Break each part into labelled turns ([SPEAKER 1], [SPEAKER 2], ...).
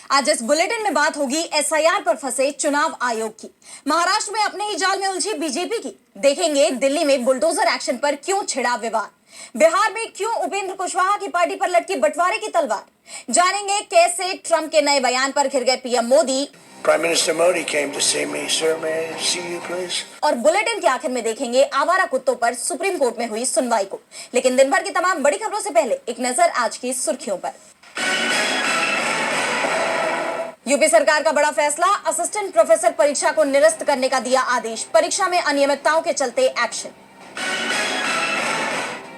[SPEAKER 1] आज इस बुलेटिन में बात होगी एसआईआर पर फंसे चुनाव आयोग की। महाराष्ट्र में अपने ही जाल में उलझी बीजेपी की। देखेंगे दिल्ली में बुलडोजर एक्शन पर क्यों छिड़ा विवाद, बिहार में क्यों उपेंद्र कुशवाहा की पार्टी पर लटकी बंटवारे की तलवार, जानेंगे कैसे ट्रंप के नए बयान पर घिर गए PM Modi.
[SPEAKER 2] Prime Minister Modi came to see me. Sir, may I see you, please?
[SPEAKER 1] और बुलेटिन के आखिर में देखेंगे आवारा कुत्तों पर सुप्रीम कोर्ट में हुई सुनवाई को। लेकिन दिन भर की तमाम बड़ी खबरों से पहले एक नजर आज की सुर्खियों पर। यूपी सरकार का बड़ा फैसला, असिस्टेंट प्रोफेसर परीक्षा को निरस्त करने का दिया आदेश। परीक्षा में अनियमितताओं के चलते एक्शन।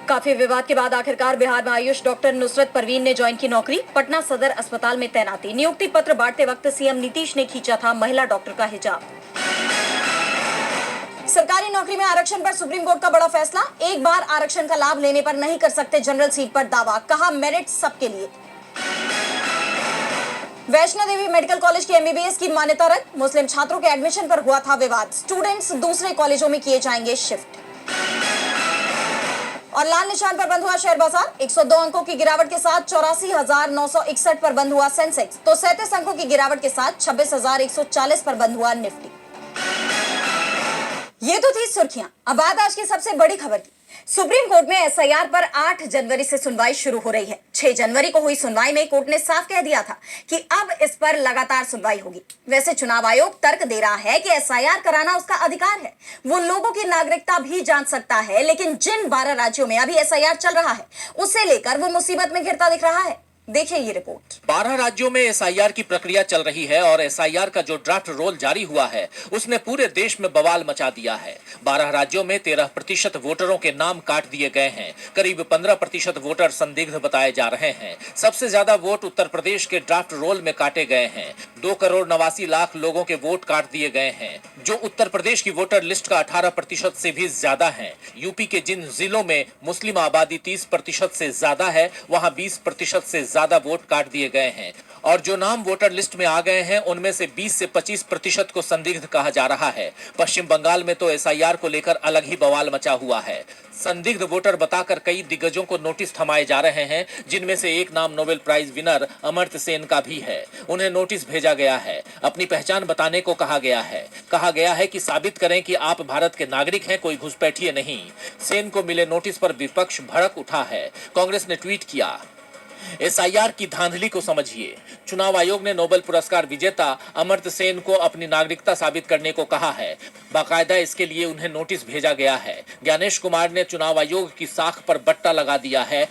[SPEAKER 1] काफी विवाद के बाद आखिरकार बिहार में आयुष डॉक्टर नुसरत परवीन ने ज्वाइन की नौकरी। पटना सदर अस्पताल में तैनाती। नियुक्ति पत्र बांटते वक्त सीएम नीतीश ने खींचा था महिला डॉक्टर का हिजाब। सरकारी नौकरी में आरक्षण पर सुप्रीम कोर्ट का बड़ा फैसला। एक बार आरक्षण का लाभ लेने पर नहीं कर सकते जनरल सीट पर दावा, कहा मेरिट सबके लिए। वैष्णो देवी मेडिकल कॉलेज की एमबीबीएस की मान्यता रद्द। मुस्लिम छात्रों के एडमिशन पर हुआ था विवाद। स्टूडेंट्स दूसरे कॉलेजों में किए जाएंगे शिफ्ट। और लाल निशान पर बंद हुआ शेयर बाजार। 102 अंकों की गिरावट के साथ 84,961 पर बंद हुआ सेंसेक्स, तो 37 अंकों की गिरावट के साथ 26,140 पर बंद हुआ निफ्टी। ये तो थी सुर्खियां। अब बात आज की सबसे बड़ी खबर की। सुप्रीम कोर्ट में एसआईआर पर 8 जनवरी से सुनवाई शुरू हो रही है। 6 जनवरी को हुई सुनवाई में कोर्ट ने साफ कह दिया था कि अब इस पर लगातार सुनवाई होगी। वैसे चुनाव आयोग तर्क दे रहा है कि एसआईआर कराना उसका अधिकार है, वो लोगों की नागरिकता भी जांच सकता है। लेकिन जिन 12 राज्यों में अभी एसआईआर चल रहा है, उसे लेकर वो मुसीबत में घिरता दिख रहा है। देखिए ये रिपोर्ट।
[SPEAKER 3] 12 राज्यों में एसआईआर की प्रक्रिया चल रही है और एसआईआर का जो ड्राफ्ट रोल जारी हुआ है उसने पूरे देश में बवाल मचा दिया है। 12 राज्यों में 13% वोटरों के नाम काट दिए गए हैं। करीब 15% वोटर संदिग्ध बताए जा रहे हैं। सबसे ज्यादा वोट उत्तर प्रदेश के ड्राफ्ट रोल में काटे गए हैं। 2,89,00,000 लोगों के वोट काट दिए गए हैं, जो उत्तर प्रदेश की वोटर लिस्ट का 18% से भी ज्यादा है। यूपी के जिन जिलों में मुस्लिम आबादी 30% से ज्यादा है, वहां 20% से ज्यादा वोट काट दिए गए हैं। और जो नाम वोटर लिस्ट में आ गए हैं उनमें से 20 से 25% को संदिग्ध कहा जा रहा है। पश्चिम बंगाल में तो एसआईआर को लेकर अलग ही बवाल मचा हुआ है। संदिग्ध वोटर बताकर कई दिग्गजों को नोटिस थमाए जा रहे हैं, जिनमें से एक नाम Nobel prize winner Amartya Sen का भी है। उन्हें नोटिस भेजा गया है, अपनी पहचान बताने को कहा गया है। कहा गया है कि साबित करें कि आप भारत के नागरिक हैं, कोई घुसपैठिए नहीं। सेन को मिले नोटिस पर विपक्ष भड़क उठा है। कांग्रेस ने ट्वीट किया, एसआईआर की धांधली को समझिए। चुनाव आयोग ने नोबेल पुरस्कार विजेता अमर्त्य सेन को अपनी नागरिकता साबित करने को कहा है। बाकायदा इसके लिए उन्हें नोटिस भेजा गया है। ज्ञानेश कुमार ने चुनाव आयोग की साख पर बट्टा लगा दिया है,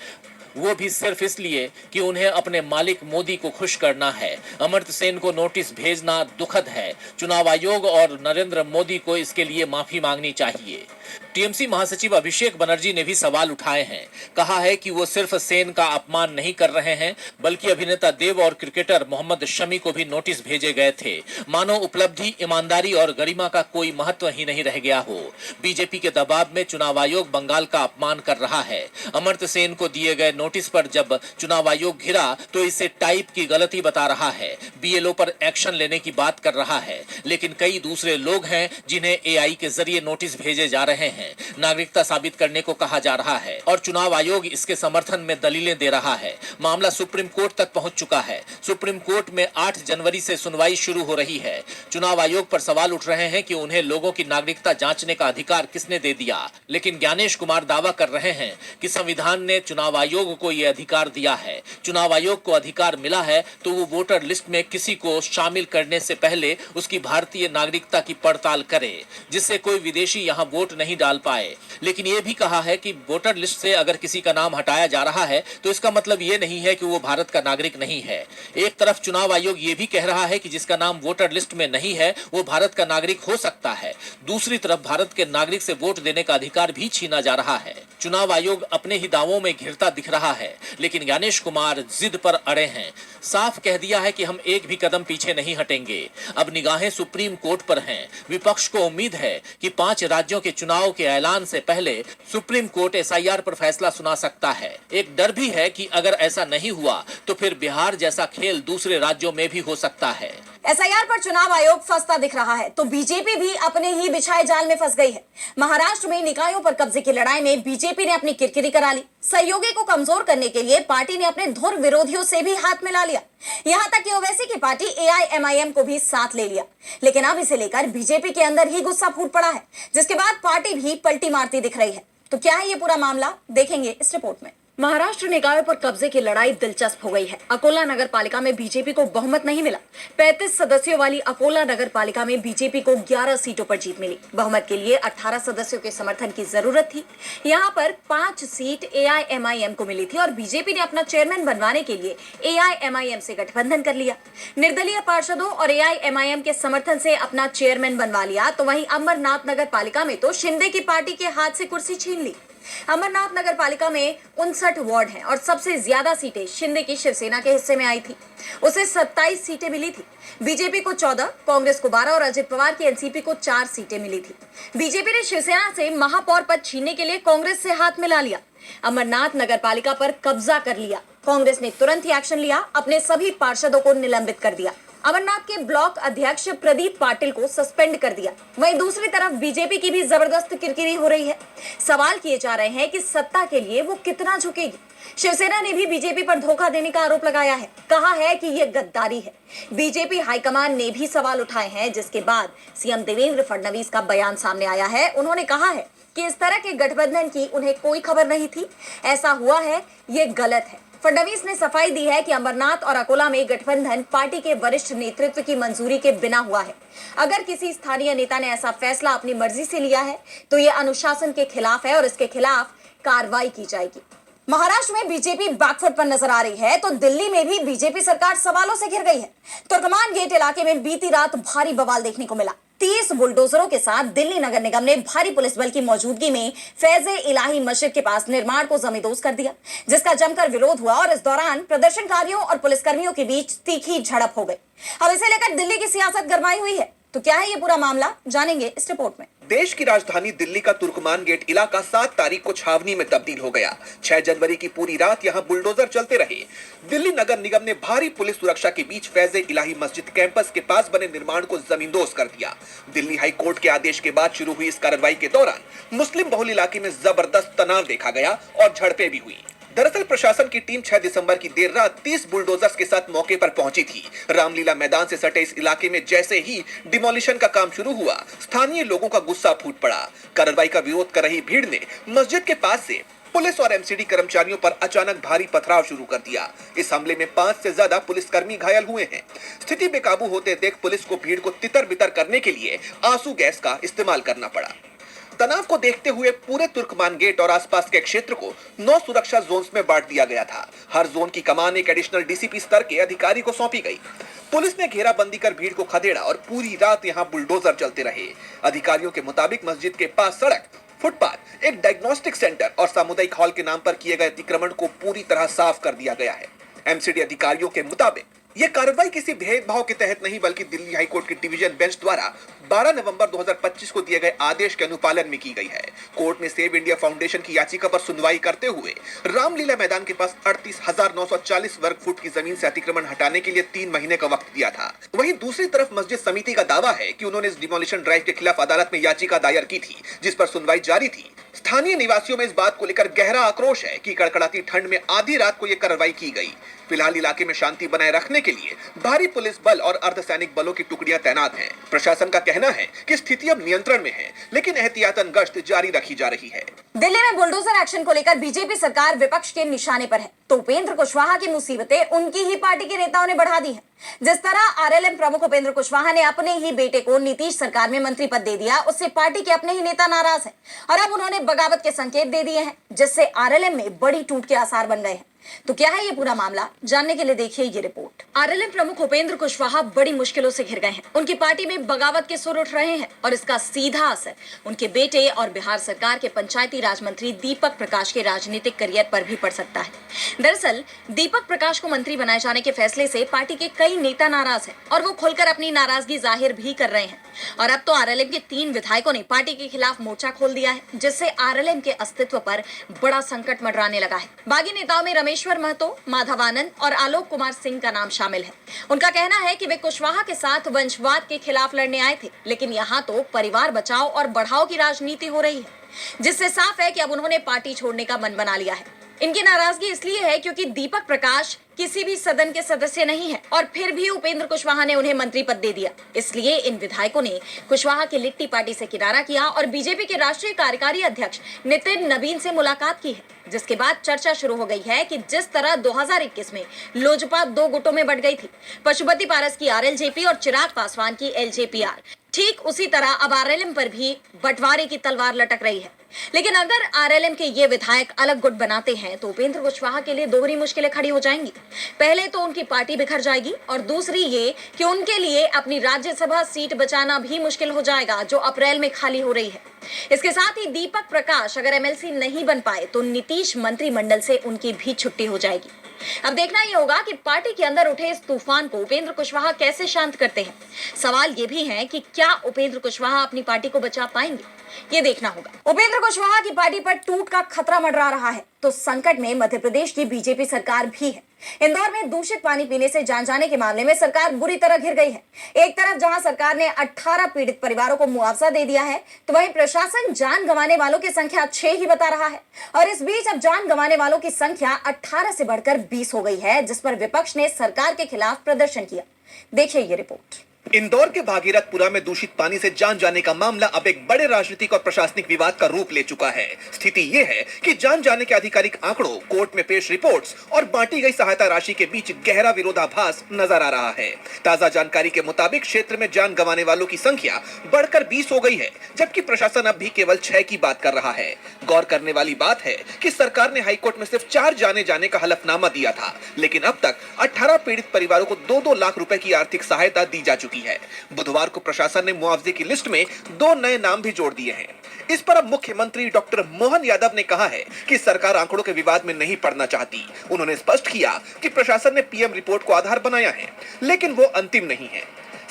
[SPEAKER 3] वो भी सिर्फ इसलिए कि उन्हें अपने मालिक मोदी को खुश करना है। अमर्त्य सेन को नोटिस भेजना दुखद है। चुनाव आयोग और नरेंद्र मोदी को इसके लिए माफी मांगनी चाहिए। टीएमसी महासचिव अभिषेक बनर्जी ने भी सवाल उठाए हैं। कहा है कि वो सिर्फ सेन का अपमान नहीं कर रहे हैं, बल्कि अभिनेता देव और क्रिकेटर मोहम्मद शमी को भी नोटिस भेजे गए थे। मानो उपलब्धि, ईमानदारी और गरिमा का कोई महत्व ही नहीं रह गया हो। बीजेपी के दबाव में चुनाव आयोग बंगाल का अपमान कर रहा है। अमर्त्य सेन को दिए गए नोटिस पर जब चुनाव आयोग घिरा तो इसे टाइप की गलती बता रहा है, बीएलओ पर एक्शन लेने की बात कर रहा है। लेकिन कई दूसरे लोग हैं जिन्हें एआई के जरिए नोटिस भेजे जा रहे हैं। नागरिकता साबित करने को कहा जा रहा है और चुनाव आयोग इसके समर्थन में दलीलें दे रहा है। मामला सुप्रीम कोर्ट तक पहुंच चुका है। सुप्रीम कोर्ट में 8 जनवरी से सुनवाई शुरू हो रही है। चुनाव आयोग पर सवाल उठ रहे हैं कि उन्हें लोगों की नागरिकता जांचने का अधिकार किसने दे दिया। लेकिन ज्ञानेश कुमार दावा कर रहे हैं कि संविधान ने चुनाव आयोग को यह अधिकार दिया है। चुनाव आयोग को अधिकार मिला है तो वो वोटर लिस्ट में किसी को शामिल करने से पहले उसकी भारतीय नागरिकता की पड़ताल करे, जिससे कोई विदेशी यहाँ वोट नहीं डाल पाए। लेकिन यह भी कहा है कि वोटर लिस्ट से अगर किसी का नाम हटाया जा रहा है तो इसका मतलब ये नहीं है कि वो भारत का नागरिक नहीं है। एक तरफ चुनाव आयोग ये भी कह रहा है कि जिसका नाम वोटर लिस्ट में नहीं है वो भारत का नागरिक हो सकता है। दूसरी तरफ भारत के नागरिक से वोट देने का अधिकार भी छीना जा रहा है। चुनाव आयोग अपने ही दावों में घिरता दिख रहा है, लेकिन ज्ञानेश कुमार जिद पर अड़े हैं। साफ कह दिया है कि हम एक भी कदम पीछे नहीं हटेंगे। अब निगाहें सुप्रीम कोर्ट पर हैं। विपक्ष को उम्मीद है कि 5 राज्यों के चुनाव के ऐलान से पहले सुप्रीम कोर्ट एसआईआर पर फैसला सुना सकता है। एक डर भी है कि अगर ऐसा नहीं हुआ तो फिर बिहार जैसा खेल दूसरे राज्यों में भी हो सकता है।
[SPEAKER 1] एसआईआर पर चुनाव आयोग फंसता दिख रहा है तो बीजेपी भी अपने ही बिछाए जाल में फंस गई है। महाराष्ट्र में निकायों पर कब्जे की लड़ाई में बीजेपी ने अपनी किरकिरी करा ली। सहयोगी को कमजोर करने के लिए पार्टी ने अपने धुर विरोधियों से भी हाथ मिला लिया। यहां तक कि ओवैसी की पार्टी एआईएमआईएम को भी साथ ले लिया। लेकिन अब इसे लेकर बीजेपी के अंदर ही गुस्सा फूट पड़ा है, जिसके बाद पार्टी भी पलटी मारती दिख रही है। तो क्या है ये पूरा मामला, देखेंगे इस रिपोर्ट में। महाराष्ट्र निकायों पर कब्जे की लड़ाई दिलचस्प हो गई है। अकोला नगर पालिका में बीजेपी को बहुमत नहीं मिला। 35 सदस्यों वाली अकोला नगर पालिका में बीजेपी को 11 सीटों पर जीत मिली। बहुमत के लिए 18 सदस्यों के समर्थन की जरूरत थी। यहाँ पर 5 सीट एआईएमआईएम को मिली थी और बीजेपी ने अपना चेयरमैन बनवाने के लिए एआईएमआईएम से गठबंधन कर लिया। निर्दलीय पार्षदों और एआईएमआईएम के समर्थन से अपना चेयरमैन बनवा लिया। तो वहीं अमरनाथ नगर पालिका में तो शिंदे की पार्टी के हाथ से कुर्सी छीन ली। अमरनाथ नगर पालिका में 59 वार्ड हैं और सबसे ज्यादा सीटें शिंदे की शिवसेना के हिस्से में आई थी। उसे 27 सीटें मिली थी। बीजेपी को 14, कांग्रेस को 12 और अजित पवार की एनसीपी को 4 सीटें मिली थी। बीजेपी ने शिवसेना से महापौर पद छीनने के लिए कांग्रेस से हाथ मिला लिया। अमरनाथ नगर पालिका पर कब्जा कर लिया। कांग्रेस ने तुरंत ही एक्शन लिया, अपने सभी पार्षदों को निलंबित कर दिया। अमरनाथ के ब्लॉक अध्यक्ष प्रदीप पाटिल को सस्पेंड कर दिया। वहीं दूसरी तरफ बीजेपी की भी जबरदस्त किरकिरी हो रही है। सवाल किए जा रहे हैं कि सत्ता के लिए वो कितना झुकेगी। शिवसेना ने भी बीजेपी पर धोखा देने का आरोप लगाया है, कहा है कि ये गद्दारी है। बीजेपी हाईकमान ने भी सवाल उठाए हैं, जिसके बाद सीएम देवेंद्र फडणवीस का बयान सामने आया है। उन्होंने कहा है कि इस तरह के गठबंधन की उन्हें कोई खबर नहीं थी, ऐसा हुआ है, ये गलत है। फडणवीस ने सफाई दी है कि अमरनाथ और अकोला में गठबंधन पार्टी के वरिष्ठ नेतृत्व की मंजूरी के बिना हुआ है। अगर किसी स्थानीय नेता ने ऐसा फैसला अपनी मर्जी से लिया है तो ये अनुशासन के खिलाफ है और इसके खिलाफ कार्रवाई की जाएगी। महाराष्ट्र में बीजेपी बैकफुट पर नजर आ रही है तो दिल्ली में भी बीजेपी सरकार सवालों से घिर गई है। तुर्कमान गेट इलाके में बीती रात भारी बवाल देखने को मिला। 30 बुलडोजरों के साथ दिल्ली नगर निगम ने भारी पुलिस बल की मौजूदगी में फैज़े इलाही मस्जिद के पास निर्माण को जमींदोज कर दिया, जिसका जमकर विरोध हुआ और इस दौरान प्रदर्शनकारियों और पुलिसकर्मियों के बीच तीखी झड़प हो गई। अब इसे लेकर दिल्ली की सियासत गरमाई हुई है। तो क्या है ये पूरा मामला, जानेंगे इस रिपोर्ट में।
[SPEAKER 4] देश की राजधानी दिल्ली का तुर्कमान गेट इलाका 7 तारीख को छावनी में तब्दील हो गया। 6 जनवरी की पूरी रात यहां बुलडोजर चलते रहे। दिल्ली नगर निगम ने भारी पुलिस सुरक्षा के बीच फैज़े इलाही मस्जिद कैंपस के पास बने निर्माण को जमींदोज कर दिया। दिल्ली हाई कोर्ट के आदेश के बाद शुरू हुई इस कार्रवाई के दौरान मुस्लिम बहुल इलाके में जबरदस्त तनाव देखा गया और झड़पें भी हुई। दरअसल प्रशासन की टीम 6 दिसंबर की देर रात 30 बुलडोजर्स के साथ मौके पर पहुंची थी। रामलीला मैदान से सटे इस इलाके में जैसे ही डिमोलिशन का काम शुरू हुआ, स्थानीय लोगों का गुस्सा फूट पड़ा। कार्रवाई का विरोध कर रही भीड़ ने मस्जिद के पास से पुलिस और एमसीडी कर्मचारियों पर अचानक भारी पथराव शुरू कर दिया। इस हमले में 5 से ज्यादा पुलिसकर्मी घायल हुए हैं। स्थिति बेकाबू होते देख पुलिस को भीड़ को तितर बितर करने के लिए आंसू गैस का इस्तेमाल करना पड़ा। तनाव को देखते हुए पूरे तुर्कमान गेट और आसपास के क्षेत्र को 9 सुरक्षा जोन्स में बांट दिया गया था। हर जोन की कमान एक एडिशनल डीसीपी स्तर के अधिकारी को सौंपी गई। पुलिस ने घेराबंदी कर भीड़ को खदेड़ा और पूरी रात यहां बुलडोजर चलते रहे। अधिकारियों के मुताबिक मस्जिद के पास सड़क, फुटपाथ, एक डायग्नोस्टिक सेंटर और सामुदायिक हॉल के नाम पर किए गए अतिक्रमण को पूरी तरह साफ कर दिया गया है। एमसीडी अधिकारियों के मुताबिक यह कार्रवाई किसी भेदभाव के तहत नहीं बल्कि दिल्ली हाईकोर्ट की डिवीजन बेंच द्वारा 12 नवंबर 2025 को दिए गए आदेश के अनुपालन में की गई है। कोर्ट ने सेव इंडिया फाउंडेशन की याचिका पर सुनवाई करते हुए रामलीला मैदान के पास 38,940 वर्ग फुट की जमीन से अतिक्रमण हटाने के लिए 3 महीने का वक्त दिया था। वहीं दूसरी तरफ मस्जिद समिति का दावा है कि उन्होंने इस डिमोलिशन ड्राइव के खिलाफ अदालत में याचिका दायर की थी, जिस पर सुनवाई जारी थी। स्थानीय निवासियों में इस बात को लेकर गहरा आक्रोश है कि कड़कड़ाती ठंड में आधी रात को यह कार्रवाई की गई। फिलहाल इलाके में शांति बनाए रखने के लिए भारी पुलिस बल और अर्धसैनिक बलों की टुकड़ियां तैनात हैं। प्रशासन का कहना है कि स्थिति अब नियंत्रण में है, लेकिन एहतियातन गश्त जारी रखी जा रही है।
[SPEAKER 1] दिल्ली में बुलडोजर एक्शन को लेकर बीजेपी सरकार विपक्ष के निशाने पर है तो उपेंद्र कुशवाहा की मुसीबतें उनकी ही पार्टी के नेताओं ने बढ़ा दी है। जिस तरह आरएलएम प्रमुख उपेंद्र कुशवाहा ने अपने ही बेटे को नीतीश सरकार में मंत्री पद दे दिया, उससे पार्टी के अपने ही नेता नाराज हैं और अब उन्होंने बगावत के संकेत दे दिए हैं, जिससे आरएलएम में बड़ी टूट के आसार बन गए हैं। तो क्या है ये पूरा मामला, जानने के लिए देखिए ये रिपोर्ट। आरएलएम प्रमुख उपेंद्र कुशवाहा बड़ी मुश्किलों से घिर गए हैं। उनकी पार्टी में बगावत के सुर उठ रहे हैं और इसका सीधा असर उनके बेटे और बिहार सरकार के पंचायती राज मंत्री दीपक प्रकाश के राजनीतिक करियर पर भी पड़ सकता है। दरअसल दीपक प्रकाश को मंत्री बनाए जाने के फैसले से पार्टी के कई नेता नाराज हैं और वो खुलकर अपनी नाराजगी जाहिर भी कर रहे हैं। और अब तो आरएलएम के 3 विधायकों ने पार्टी के खिलाफ मोर्चा खोल दिया है, जिससे आरएलएम के अस्तित्व पर बड़ा संकट मंडराने लगा है। बागी नेताओं में रमेश रामेश्वर महतो, माधवानंद और आलोक कुमार सिंह का नाम शामिल है। उनका कहना है कि वे कुशवाहा के साथ वंशवाद के खिलाफ लड़ने आए थे, लेकिन यहाँ तो परिवार बचाओ और बढ़ाओ की राजनीति हो रही है, जिससे साफ है कि अब उन्होंने पार्टी छोड़ने का मन बना लिया है। इनकी नाराजगी इसलिए है क्योंकि दीपक प्रकाश किसी भी सदन के सदस्य नहीं है और फिर भी उपेंद्र कुशवाहा ने उन्हें मंत्री पद दे दिया। इसलिए इन विधायकों ने कुशवाहा की लिट्टी पार्टी से किनारा किया और बीजेपी के राष्ट्रीय कार्यकारी अध्यक्ष नितिन नवीन से मुलाकात की है, जिसके बाद चर्चा शुरू हो गई है कि जिस तरह 2021 में लोजपा 2 गुटों में बंट गई थी, पशुपति पारस की आरएलजेपी और चिराग पासवान की एलजेपीआर, ठीक उसी तरह अब आरएलएम पर भी बंटवारे की तलवार लटक रही है। लेकिन अगर आरएलएम के ये विधायक अलग गुट बनाते हैं तो उपेंद्र कुशवाहा के लिए दोहरी मुश्किलें खड़ी हो जाएंगी। पहले तो उनकी पार्टी बिखर जाएगी और दूसरी ये कि उनके लिए अपनी राज्यसभा सीट बचाना भी मुश्किल हो जाएगा, जो अप्रैल में खाली हो रही है। इसके साथ ही दीपक प्रकाश अगर एमएलसी नहीं बन पाए तो नीतीश मंत्रिमंडल से उनकी भी छुट्टी हो जाएगी। अब देखना ये होगा कि पार्टी के अंदर उठे इस तूफान को उपेंद्र कुशवाहा कैसे शांत करते हैं। सवाल ये भी है कि क्या उपेंद्र कुशवाहा अपनी पार्टी को बचा पाएंगे, ये देखना होगा। उपेंद्र कुशवाहा की पार्टी पर टूट का खतरा मंडरा रहा है तो संकट में मध्य प्रदेश की बीजेपी सरकार भी है। इंदौर में दूषित पानी पीने से जान जाने के मामले में सरकार बुरी तरह घिर गई है। एक तरफ जहां सरकार ने 18 पीड़ित परिवारों को मुआवजा दे दिया है, तो वहीं प्रशासन जान गंवाने वालों की संख्या 6 ही बता रहा है। और इस बीच अब जान गंवाने वालों की संख्या 18 से बढ़कर 20 हो गई है, जिस पर विपक्ष ने सरकार के खिलाफ प्रदर्शन किया। देखिए ये रिपोर्ट।
[SPEAKER 4] इंदौर के भागीरथपुरा में दूषित पानी से जान जाने का मामला अब एक बड़े राजनीतिक और प्रशासनिक विवाद का रूप ले चुका है। स्थिति ये है कि जान जाने के आधिकारिक आंकड़ों, कोर्ट में पेश रिपोर्ट्स और बांटी गई सहायता राशि के बीच गहरा विरोधाभास नजर आ रहा है। ताजा जानकारी के मुताबिक क्षेत्र में जान गंवाने वालों की संख्या बढ़कर 20 हो गई है, जबकि प्रशासन अब भी केवल 6 की बात कर रहा है। गौर करने वाली बात है कि सरकार ने हाईकोर्ट में सिर्फ 4 जाने जाने का हलफनामा दिया था, लेकिन अब तक 18 पीड़ित परिवारों को 2-2 लाख रुपए की आर्थिक सहायता दी जा चुकी है। बुधवार को प्रशासन ने मुआवजे की लिस्ट में 2 नए नाम भी जोड़ दिए हैं। इस पर अब मुख्यमंत्री डॉक्टर मोहन यादव ने कहा है कि सरकार आंकड़ों के विवाद में नहीं पड़ना चाहती। उन्होंने स्पष्ट किया कि प्रशासन ने पीएम रिपोर्ट को आधार बनाया है, लेकिन वो अंतिम नहीं है।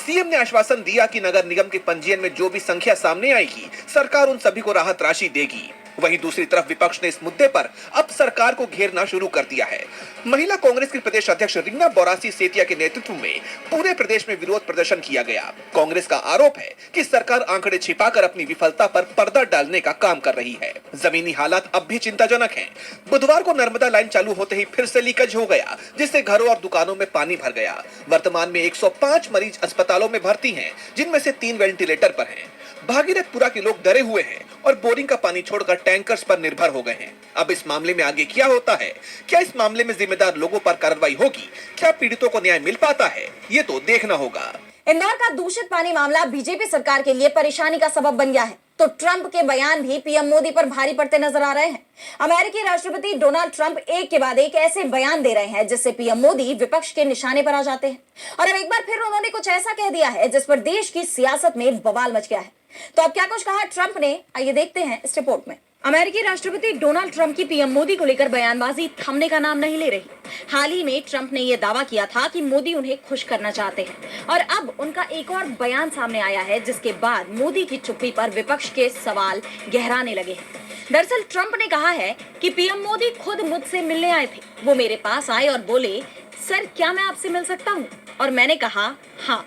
[SPEAKER 4] सीएम ने आश्वासन दिया कि नगर निगम के पंजीयन में जो भी संख्या सामने आएगी, सरकार उन सभी को राहत राशि देगी। वहीं दूसरी तरफ विपक्ष ने इस मुद्दे पर अब सरकार को घेरना शुरू कर दिया है। महिला कांग्रेस की प्रदेश अध्यक्ष रीना बोरासी सेतिया के नेतृत्व में पूरे प्रदेश में विरोध प्रदर्शन किया गया। कांग्रेस का आरोप है कि सरकार आंकड़े छिपाकर अपनी विफलता पर पर्दा डालने का काम कर रही है। जमीनी हालात अब भी चिंताजनक हैं। बुधवार को नर्मदा लाइन चालू होते ही फिर से लीकेज हो गया, जिससे घरों और दुकानों में पानी भर गया। वर्तमान में 105 मरीज अस्पतालों में भर्ती हैं, जिनमें से 3 वेंटिलेटर पर हैं। भागीरथपुरा के लोग डरे हुए हैं और बोरिंग का पानी छोड़कर टैंकर्स पर निर्भर हो गए हैं। अब इस मामले में आगे क्या होता है? क्या इस मामले में जिम्मेदार लोगों पर कार्रवाई होगी? क्या पीड़ितों को न्याय मिल पाता है? ये तो देखना होगा।
[SPEAKER 1] इंदौर का दूषित पानी मामला बीजेपी सरकार के लिए परेशानी का सबब बन गया है, तो ट्रंप के बयान भी पीएम मोदी पर भारी पड़ते नजर आ रहे हैं। अमेरिकी राष्ट्रपति डोनाल्ड ट्रंप एक के बाद एक ऐसे बयान दे रहे हैं जिससे पीएम मोदी विपक्ष के निशाने पर आ जाते हैं। और अब एक बार फिर उन्होंने कुछ ऐसा कह दिया है जिस पर देश की सियासत में बवाल मच गया है। तो अब क्या कुछ कहा ट्रंप ने, आइए देखते हैं इस रिपोर्ट में। अमेरिकी राष्ट्रपति डोनाल्ड ट्रंप की पीएम मोदी को लेकर बयानबाजी थमने का नाम नहीं ले रही। हाल ही में ट्रंप ने यह दावा किया था कि मोदी उन्हें खुश करना चाहते हैं और अब उनका एक और बयान सामने आया है, जिसके बाद मोदी की चुप्पी पर विपक्ष के सवाल गहराने लगे हैं। दरअसल ट्रंप ने कहा है कि पीएम मोदी खुद मुझसे मिलने आए थे। वो मेरे पास आए और बोले, सर क्या मैं आपसे मिल सकता हूँ? और मैंने कहा हाँ।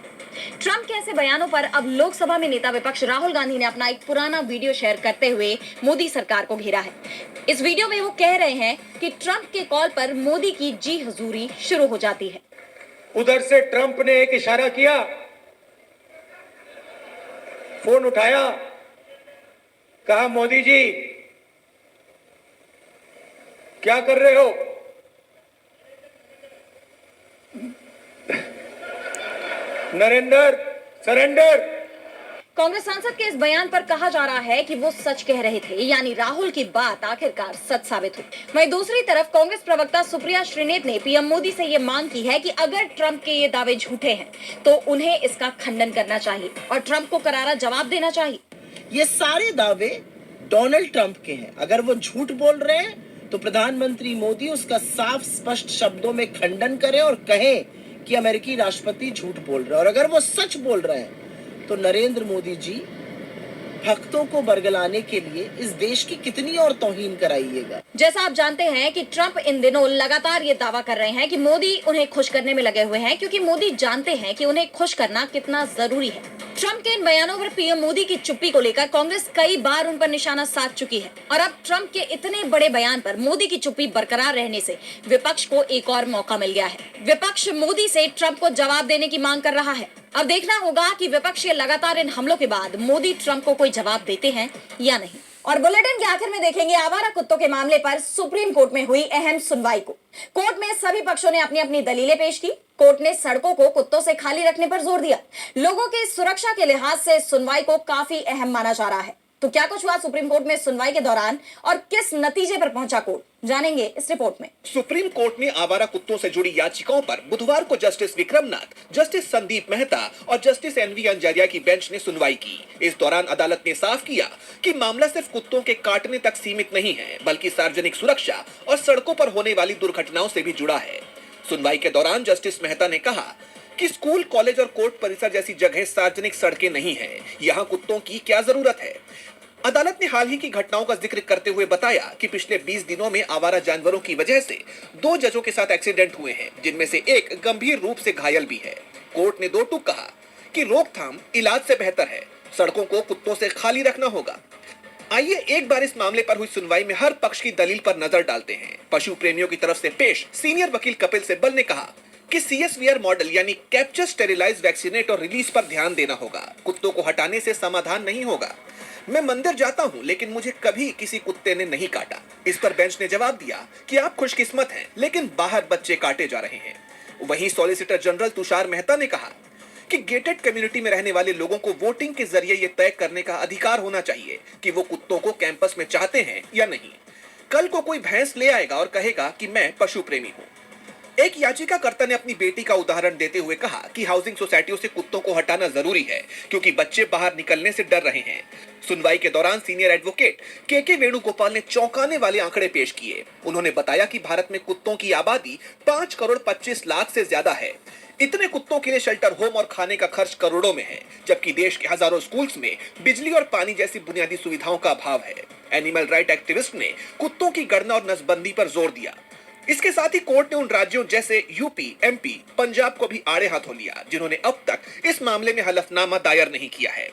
[SPEAKER 1] ट्रंप के ऐसे बयानों पर अब लोकसभा में नेता विपक्ष राहुल गांधी ने अपना एक पुराना वीडियो शेयर करते हुए मोदी सरकार को घेरा है। इस वीडियो में वो कह रहे हैं कि ट्रंप के कॉल पर मोदी की जी हुजूरी शुरू हो जाती है।
[SPEAKER 5] उधर से ट्रंप ने एक इशारा किया, फोन उठाया, कहा मोदी जी क्या कर रहे हो? नरेंद्र सरेंडर।
[SPEAKER 1] कांग्रेस सांसद के इस बयान पर कहा जा रहा है कि वो सच कह रहे थे, यानी राहुल की बात आखिरकार सच साबित हुई। वहीं दूसरी तरफ कांग्रेस प्रवक्ता सुप्रिया श्रीनेत ने पीएम मोदी से ये मांग की है कि अगर ट्रंप के ये दावे झूठे हैं तो उन्हें इसका खंडन करना चाहिए और ट्रंप को करारा जवाब देना चाहिए।
[SPEAKER 6] ये सारे दावे डोनाल्ड ट्रंप के हैं। अगर वो झूठ बोल रहे हैं तो प्रधानमंत्री मोदी उसका साफ स्पष्ट शब्दों में खंडन करें और कहें कि अमेरिकी राष्ट्रपति झूठ बोल रहे हैं। और अगर वो सच बोल रहे हैं तो नरेंद्र मोदी जी भक्तों को बरगलाने के लिए इस देश की कितनी और तौहीन कराइएगा।
[SPEAKER 1] जैसा आप जानते हैं कि ट्रंप इन दिनों लगातार ये दावा कर रहे हैं कि मोदी उन्हें खुश करने में लगे हुए हैं, क्योंकि मोदी जानते हैं कि उन्हें खुश करना कितना जरूरी है। ट्रंप के इन बयानों पर पीएम मोदी की चुप्पी को लेकर कांग्रेस कई बार उन पर निशाना साध चुकी है, और अब ट्रंप के इतने बड़े बयान पर मोदी की चुप्पी बरकरार रहने से विपक्ष को एक और मौका मिल गया है। विपक्ष मोदी से ट्रंप को जवाब देने की मांग कर रहा है। अब देखना होगा कि विपक्ष के लगातार इन हमलों के बाद मोदी ट्रंप को कोई जवाब देते हैं या नहीं। और बुलेटिन के आखिर में देखेंगे आवारा कुत्तों के मामले पर सुप्रीम कोर्ट में हुई अहम सुनवाई को। कोर्ट में सभी पक्षों ने अपनी अपनी दलीलें पेश की। कोर्ट ने सड़कों को कुत्तों से खाली रखने पर जोर दिया। लोगों की सुरक्षा के लिहाज से सुनवाई को काफी अहम माना जा रहा है। तो क्या कुछ हुआ सुप्रीम कोर्ट में सुनवाई के दौरान और किस नतीजे पर पहुंचा कोर्ट, जानेंगे इस रिपोर्ट में।
[SPEAKER 4] सुप्रीम कोर्ट ने आवारा कुत्तों से जुड़ी याचिकाओं पर बुधवार को जस्टिस विक्रमनाथ, जस्टिस संदीप मेहता और जस्टिस एनवी अंजारिया की बेंच ने सुनवाई की। इस दौरान अदालत ने साफ किया कि मामला सिर्फ कुत्तों के काटने तक सीमित नहीं है, बल्कि सार्वजनिक सुरक्षा और सड़कों पर होने वाली दुर्घटनाओं से भी जुड़ा है। सुनवाई के दौरान जस्टिस मेहता ने कहा कि स्कूल, कॉलेज और कोर्ट परिसर जैसी जगह सार्वजनिक सड़कें नहीं है, यहाँ कुत्तों की क्या जरूरत है। अदालत ने हाल ही की घटनाओं का जिक्र करते हुए बताया कि पिछले 20 दिनों में आवारा जानवरों की वजह से 2 जजों के साथ एक्सीडेंट हुए हैं, जिनमें से एक गंभीर रूप से घायल भी है। कोर्ट ने 2 टूक कहा कि रोकथाम इलाज से बेहतर है, सड़कों को कुत्तों से खाली रखना होगा। आइए एक बार इस मामले पर हुई सुनवाई में हर पक्ष की दलील पर नजर डालते हैं। पशु प्रेमियों की तरफ से पेश सीनियर वकील कपिल सिब्बल ने कहा कि CSVR मॉडल यानी कैप्चर, स्टेरिलाइज, वैक्सीनेट और रिलीज पर ध्यान देना होगा। कुत्तों को हटाने से समाधान नहीं होगा। मैं मंदिर जाता हूं, लेकिन मुझे कभी किसी कुत्ते ने नहीं काटा। इस पर बेंच ने जवाब दिया कि आप खुशकिस्मत हैं, लेकिन बाहर बच्चे काटे जा रहे हैं। वहीं सॉलिसिटर जनरल तुषार मेहता ने कहा कि गेटेड कम्युनिटी में रहने वाले लोगों को वोटिंग के जरिए यह तय करने का अधिकार होना चाहिए कि वो कुत्तों को कैंपस में चाहते हैं या नहीं। कल को कोई भैंस ले आएगा और कहेगा कि मैं पशु प्रेमी हूं। एक याचिकाकर्ता ने अपनी बेटी का उदाहरण देते हुए कहा कि हाउसिंग सोसाइटियों से कुत्तों को हटाना जरूरी है, क्योंकि बच्चे बाहर निकलने से डर रहे हैं। सुनवाई के दौरान सीनियर एडवोकेट के वेणुगोपाल ने चौंकाने वाले आंकड़े पेश किए। उन्होंने बताया कि भारत में कुत्तों की आबादी 5 करोड़ 25 लाख से ज्यादा है। इतने कुत्तों के लिए शेल्टर होम और खाने का खर्च करोड़ों में है, जबकि देश के हजारों स्कूल्स में बिजली और पानी जैसी बुनियादी सुविधाओं का अभाव है। एनिमल राइट एक्टिविस्ट ने कुत्तों की गणना और नसबंदी पर जोर दिया। इसके साथ ही कोर्ट ने उन राज्यों जैसे यूपी, MP, पंजाब को भी आड़े हाथों लिया, जिन्होंने अब तक इस मामले में हलफनामा दायर नहीं किया है।